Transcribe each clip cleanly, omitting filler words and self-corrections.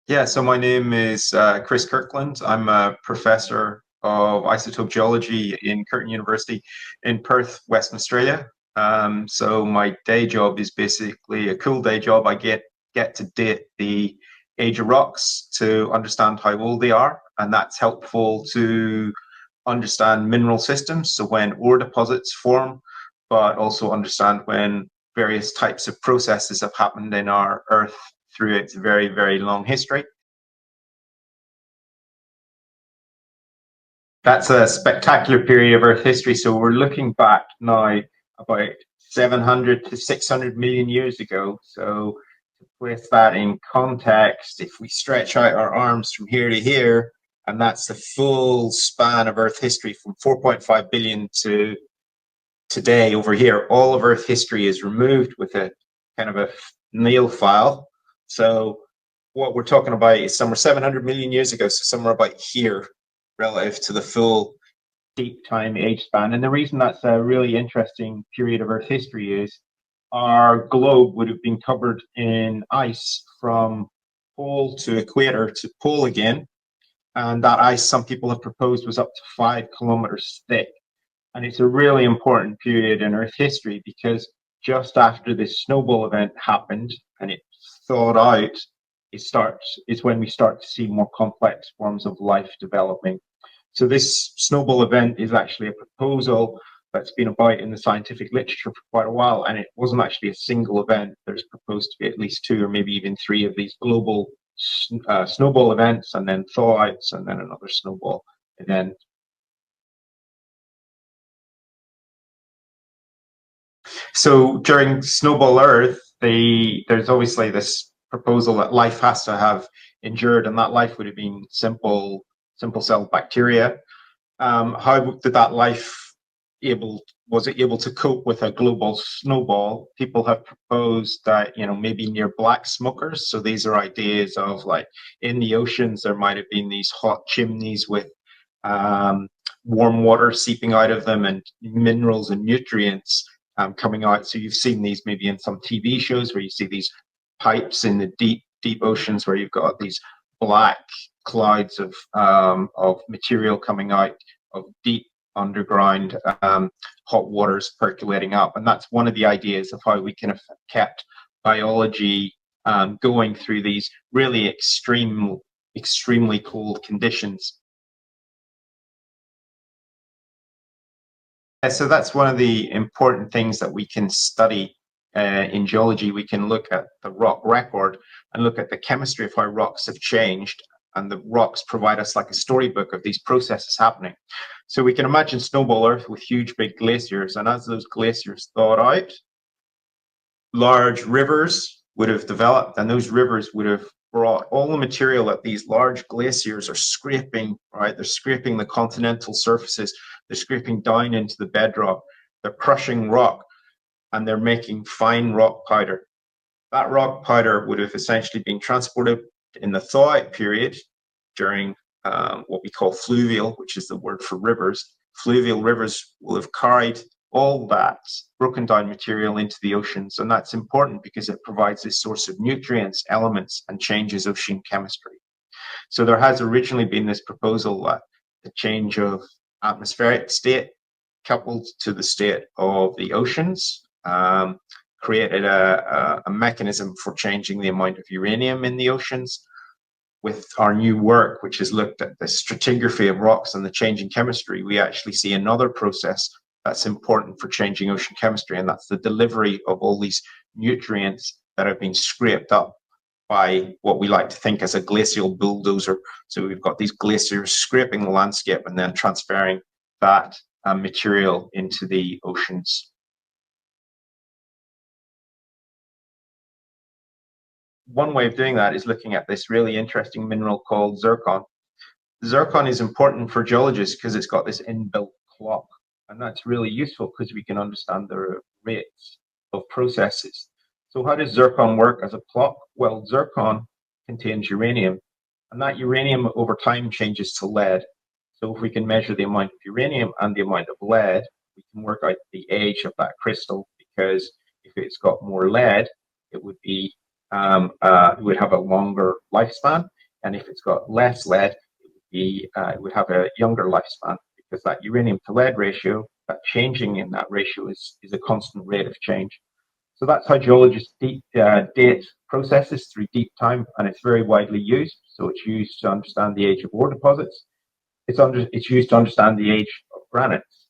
Yeah, so my name is Chris Kirkland. I'm a professor of isotope geology in Curtin University in Perth, Western Australia. So my day job is basically a cool day job. I get to date the age of rocks to understand how old they are, and that's helpful to understand mineral systems. So when ore deposits form, but also understand when various types of processes have happened in our Earth through its very, very long history. That's a spectacular period of Earth history. So we're looking back now about 700 to 600 million years ago. So with that in context, if we stretch out our arms from here to here, and that's the full span of Earth history from 4.5 billion to today over here, all of Earth history is removed with a kind of a nail file. So what we're talking about is somewhere 700 million years ago, so somewhere about here relative to the full deep time age span. And the reason that's a really interesting period of Earth history is our globe would have been covered in ice from pole to equator to pole again. And that ice, some people have proposed, was up to 5 kilometers thick. And it's a really important period in Earth history because just after this snowball event happened and it thawed out, is when we start to see more complex forms of life developing. So this snowball event is actually a proposal that's been about in the scientific literature for quite a while, and it wasn't actually a single event. There's proposed to be at least two or maybe even three of these global snowball events, and then thaw-outs, and then another snowball event. So during snowball Earth, there's obviously this proposal that life has to have endured, and that life would have been simple cell bacteria. How did that life was it able to cope with a global snowball? People have proposed that, maybe near black smokers. So these are ideas of like in the oceans, there might have been these hot chimneys with um, warm water seeping out of them and minerals and nutrients coming out. So you've seen these maybe in some TV shows where you see these pipes in the deep oceans where you've got these black clouds of material coming out of deep underground hot waters percolating up. And that's one of the ideas of how we can have kept biology going through these really extremely cold conditions. So that's one of the important things that we can study in geology. We can look at the rock record and look at the chemistry of how rocks have changed, and the rocks provide us like a storybook of these processes happening. So we can imagine snowball Earth with huge big glaciers, and as those glaciers thawed out, large rivers would have developed, and those rivers would have brought all the material that these large glaciers are scraping, right? They're scraping the continental surfaces, they're scraping down into the bedrock, they're crushing rock, and they're making fine rock powder. That rock powder would have essentially been transported in the thaw-out period during what we call fluvial, which is the word for rivers. Fluvial rivers will have carried all that broken down material into the oceans, and that's important because it provides this source of nutrients, elements, and changes ocean chemistry. So there has originally been this proposal that the change of atmospheric state coupled to the state of the oceans created a mechanism for changing the amount of uranium in the oceans. With our new work, which has looked at the stratigraphy of rocks and the changing chemistry, we actually see another process that's important for changing ocean chemistry, and that's the delivery of all these nutrients that have been scraped up by what we like to think as a glacial bulldozer. So we've got these glaciers scraping the landscape and then transferring that material into the oceans. One way of doing that is looking at this really interesting mineral called zircon. Zircon is important for geologists because it's got this inbuilt clock, and that's really useful because we can understand the rates of processes. So how does zircon work as a clock? Well, zircon contains uranium, and that uranium over time changes to lead. So if we can measure the amount of uranium and the amount of lead, we can work out the age of that crystal, because if it's got more lead, it would have a longer lifespan. And if it's got less lead, it would have a younger lifespan, because that uranium to lead ratio, that changing in that ratio is a constant rate of change. So that's how geologists date processes through deep time, and it's very widely used. So it's used to understand the age of ore deposits. It's used to understand the age of granites,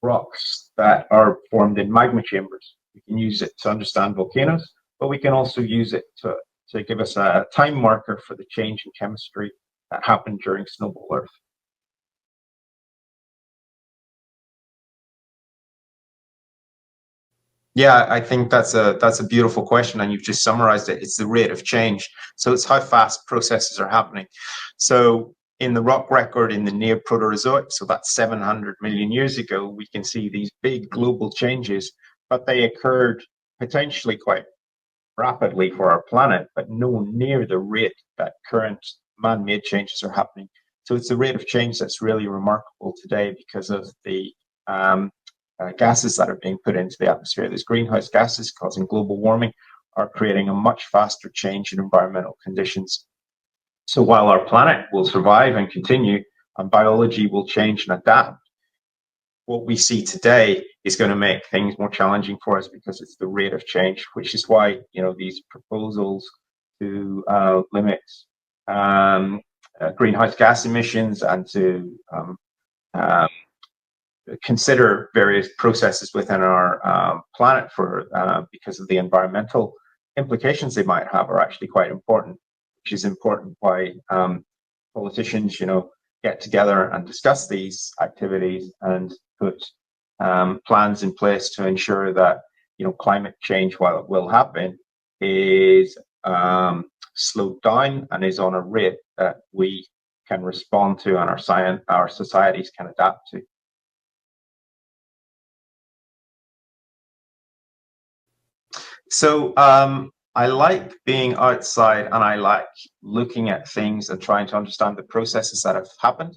rocks that are formed in magma chambers. We can use it to understand volcanoes, but we can also use it to give us a time marker for the change in chemistry that happened during snowball Earth. Yeah, I think that's a beautiful question, and you've just summarized it. It's the rate of change. So it's how fast processes are happening. So in the rock record in the near Proterozoic, so that's 700 million years ago, we can see these big global changes, but they occurred potentially quite rapidly for our planet, but nowhere near the rate that current man-made changes are happening. So it's the rate of change that's really remarkable today, because of the gases that are being put into the atmosphere. These greenhouse gases causing global warming are creating a much faster change in environmental conditions. So while our planet will survive and continue, and biology will change and adapt, what we see today is going to make things more challenging for us, because it's the rate of change, which is why, you know, these proposals to limit greenhouse gas emissions and to consider various processes within our planet for because of the environmental implications they might have are actually quite important, which is important why politicians, you know, get together and discuss these activities and put plans in place to ensure that, you know, climate change, while it will happen, is slowed down and is on a rate that we can respond to and our societies can adapt to. So I like being outside, and I like looking at things and trying to understand the processes that have happened.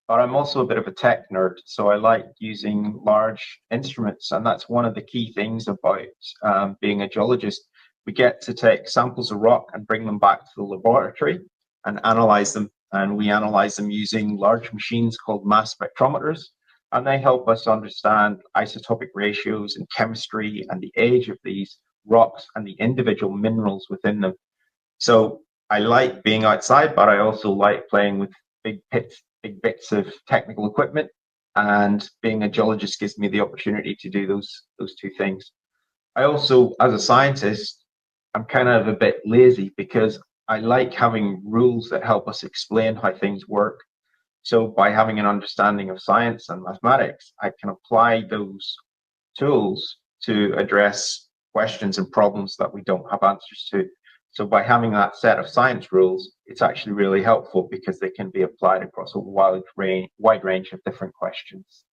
But I'm also a bit of a tech nerd, so I like using large instruments, and that's one of the key things about being a geologist. We get to take samples of rock and bring them back to the laboratory and analyze them, and we analyze them using large machines called mass spectrometers, and they help us understand isotopic ratios and chemistry and the age of these rocks and the individual minerals within them. So I like being outside, but I also like playing with big bits of technical equipment. And being a geologist gives me the opportunity to do those two things. I also, as a scientist, I'm kind of a bit lazy, because I like having rules that help us explain how things work. So by having an understanding of science and mathematics, I can apply those tools to address questions and problems that we don't have answers to. So by having that set of science rules, it's actually really helpful, because they can be applied across a wide range of different questions.